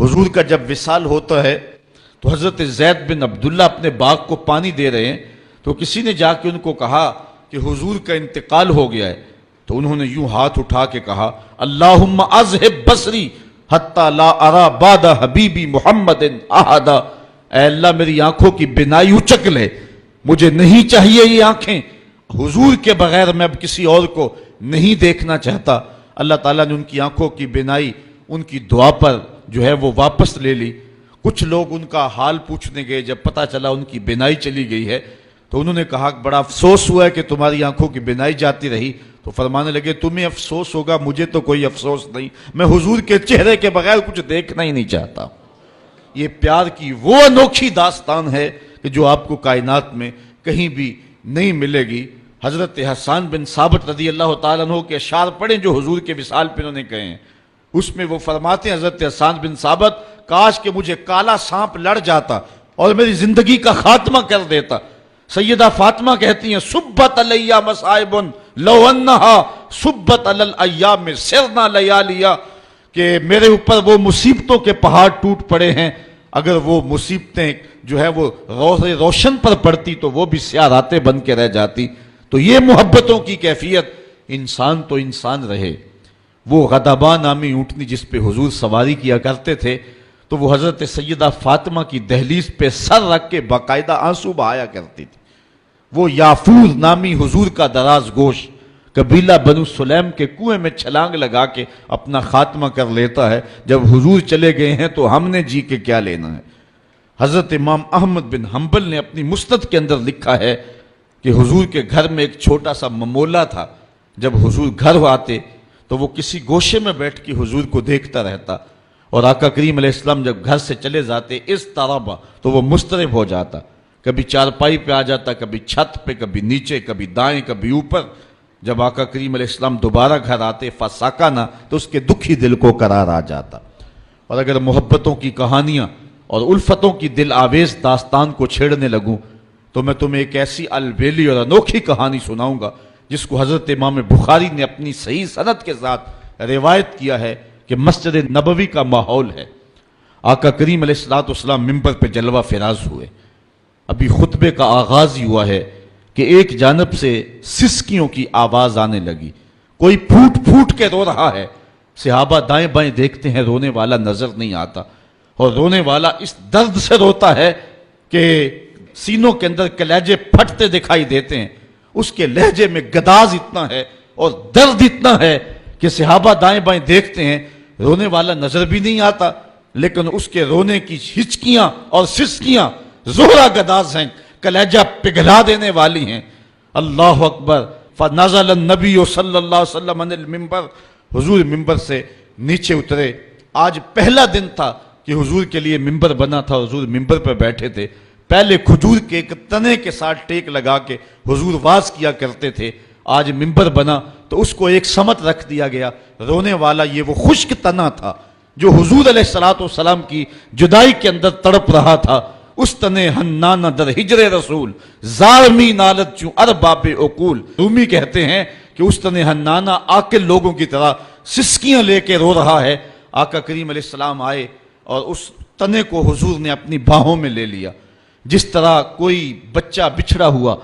حضور کا جب وصال ہوتا ہے تو حضرت زید بن عبداللہ اپنے باغ کو پانی دے رہے ہیں تو کسی نے جا کے ان کو کہا کہ حضور کا انتقال ہو گیا ہے، تو انہوں نے یوں ہاتھ اٹھا کے کہا اللہم اذہب بصری حتی لا ارا بعد حبیبی محمد احدا، اے اللہ میری آنکھوں کی بینائی اچک لے، مجھے نہیں چاہیے یہ آنکھیں، حضور کے بغیر میں اب کسی اور کو نہیں دیکھنا چاہتا۔ اللہ تعالیٰ نے ان کی آنکھوں کی بینائی ان کی دعا پر جو ہے وہ واپس لے لی۔ کچھ لوگ ان کا حال پوچھنے گئے، جب پتہ چلا ان کی بینائی چلی گئی ہے تو انہوں نے کہا بڑا افسوس ہوا ہے کہ تمہاری آنکھوں کی بینائی جاتی رہی، تو فرمانے لگے تمہیں افسوس ہوگا، مجھے تو کوئی افسوس نہیں، میں حضور کے چہرے کے بغیر کچھ دیکھنا ہی نہیں چاہتا۔ یہ پیار کی وہ انوکھی داستان ہے کہ جو آپ کو کائنات میں کہیں بھی نہیں ملے گی۔ حضرت حسان بن ثابت رضی اللہ تعالیٰ عنہ کے اشعار پڑھیں جو حضور کے وصال پہ انہوں نے کہے ہیں، اس میں وہ فرماتے ہیں حضرت حسان بن ثابت، کاش کہ مجھے کالا سانپ لڑ جاتا اور میری زندگی کا خاتمہ کر دیتا۔ سیدہ فاطمہ کہتی ہیں سبت علیہ مصائب لو انہا سبت علی الایام سرنا لیالیا، کہ میرے اوپر وہ مصیبتوں کے پہاڑ ٹوٹ پڑے ہیں، اگر وہ مصیبتیں جو ہے وہ روشن پر پڑتی تو وہ بھی سیاہ راتیں بن کے رہ جاتی۔ تو یہ محبتوں کی کیفیت، انسان تو انسان رہے۔ وہ غضبہ نامی اونٹنی جس پہ حضور سواری کیا کرتے تھے تو وہ حضرت سیدہ فاطمہ کی دہلیز پہ سر رکھ کے باقاعدہ آنسو بہایا کرتی تھی۔ وہ یافور نامی حضور کا دراز گوش قبیلہ بنو سلیم کے کنویں میں چھلانگ لگا کے اپنا خاتمہ کر لیتا ہے، جب حضور چلے گئے ہیں تو ہم نے جی کے کیا لینا ہے۔ حضرت امام احمد بن حنبل نے اپنی مسند کے اندر لکھا ہے کہ حضور کے گھر میں ایک چھوٹا سا ممولا تھا، جب حضور گھر آتے تو وہ کسی گوشے میں بیٹھ کے حضور کو دیکھتا رہتا، اور آقا کریم علیہ السلام جب گھر سے چلے جاتے اس طرح تو وہ مضطرب ہو جاتا، کبھی چارپائی پہ آ جاتا، کبھی چھت پہ، کبھی نیچے، کبھی دائیں، کبھی اوپر۔ جب آقا کریم علیہ السلام دوبارہ گھر آتے فساکانہ تو اس کے دکھی دل کو قرار آ جاتا۔ اور اگر محبتوں کی کہانیاں اور الفتوں کی دل آویز داستان کو چھیڑنے لگوں تو میں تمہیں ایک ایسی البیلی اور انوکھی کہانی سناؤں گا جس کو حضرت امام بخاری نے اپنی صحیح سند کے ساتھ روایت کیا ہے کہ مسجد نبوی کا ماحول ہے۔ آقا کریم علیہ السلام منبر پہ جلوہ فراز ہوئے، ابھی خطبے کا آغاز ہی ہوا ہے کہ ایک جانب سے سسکیوں کی آواز آنے لگی، کوئی پھوٹ پھوٹ کے رو رہا ہے۔ صحابہ دائیں بائیں دیکھتے ہیں، رونے والا نظر نہیں آتا، اور رونے والا اس درد سے روتا ہے کہ سینوں کے اندر کلیجے پھٹتے دکھائی دیتے ہیں۔ اس کے لہجے میں گداز اتنا ہے اور درد اتنا ہے کہ صحابہ دائیں بائیں دیکھتے ہیں، رونے والا نظر بھی نہیں آتا، لیکن اس کے رونے کی ہچکیاں اور سسکیاں زہرا گداز ہیں، کلیجہ پگھلا دینے والی ہیں۔ اللہ اکبر۔ فنزل النبی صلی اللہ علیہ وسلم عن المنبر، حضور منبر سے نیچے اترے۔ آج پہلا دن تھا کہ حضور کے لیے منبر بنا تھا، حضور منبر پر بیٹھے تھے۔ پہلے کھجور کے ایک تنے کے ساتھ ٹیک لگا کے حضور واز کیا کرتے تھے، آج منبر بنا تو اس کو ایک سمت رکھ دیا گیا۔ رونے والا یہ وہ خشک تنا تھا جو حضور علیہ السلام کی جدائی کے اندر تڑپ رہا تھا۔ اس تنے ہنانا در ہجر رسول زارمی نالت چوں ارباب عقول، رومی کہتے ہیں کہ اس تنے ہنانا عاقل لوگوں کی طرح سسکیاں لے کے رو رہا ہے۔ آقا کریم علیہ السلام آئے اور اس تنے کو حضور نے اپنی باہوں میں لے لیا۔ جس طرح کوئی بچہ بچھڑا ہوا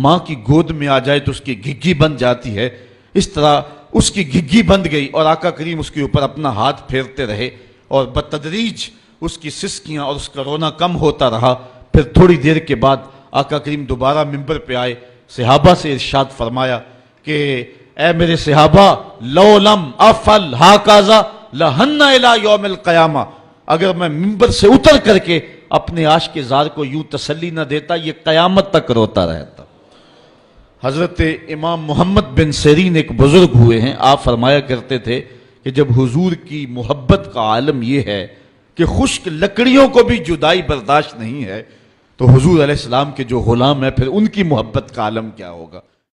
ماں کی گود میں آ جائے تو اس کی گھگی بند جاتی ہے، اس طرح اس کی گھگی بند گئی اور آقا کریم اس کے اوپر اپنا ہاتھ پھیرتے رہے، اور بتدریج اس کی سسکیاں اور اس کا رونا کم ہوتا رہا۔ پھر تھوڑی دیر کے بعد آقا کریم دوبارہ منبر پہ آئے، صحابہ سے ارشاد فرمایا کہ اے میرے صحابہ، لو لم افعل ہاکذا لہن الی یوم القیامہ، اگر میں منبر سے اتر کر کے اپنے عاشق زار کو یوں تسلی نہ دیتا یہ قیامت تک روتا رہتا۔ حضرت امام محمد بن سیرین ایک بزرگ ہوئے ہیں، آپ فرمایا کرتے تھے کہ جب حضور کی محبت کا عالم یہ ہے کہ خشک لکڑیوں کو بھی جدائی برداشت نہیں ہے تو حضور علیہ السلام کے جو غلام ہیں پھر ان کی محبت کا عالم کیا ہوگا۔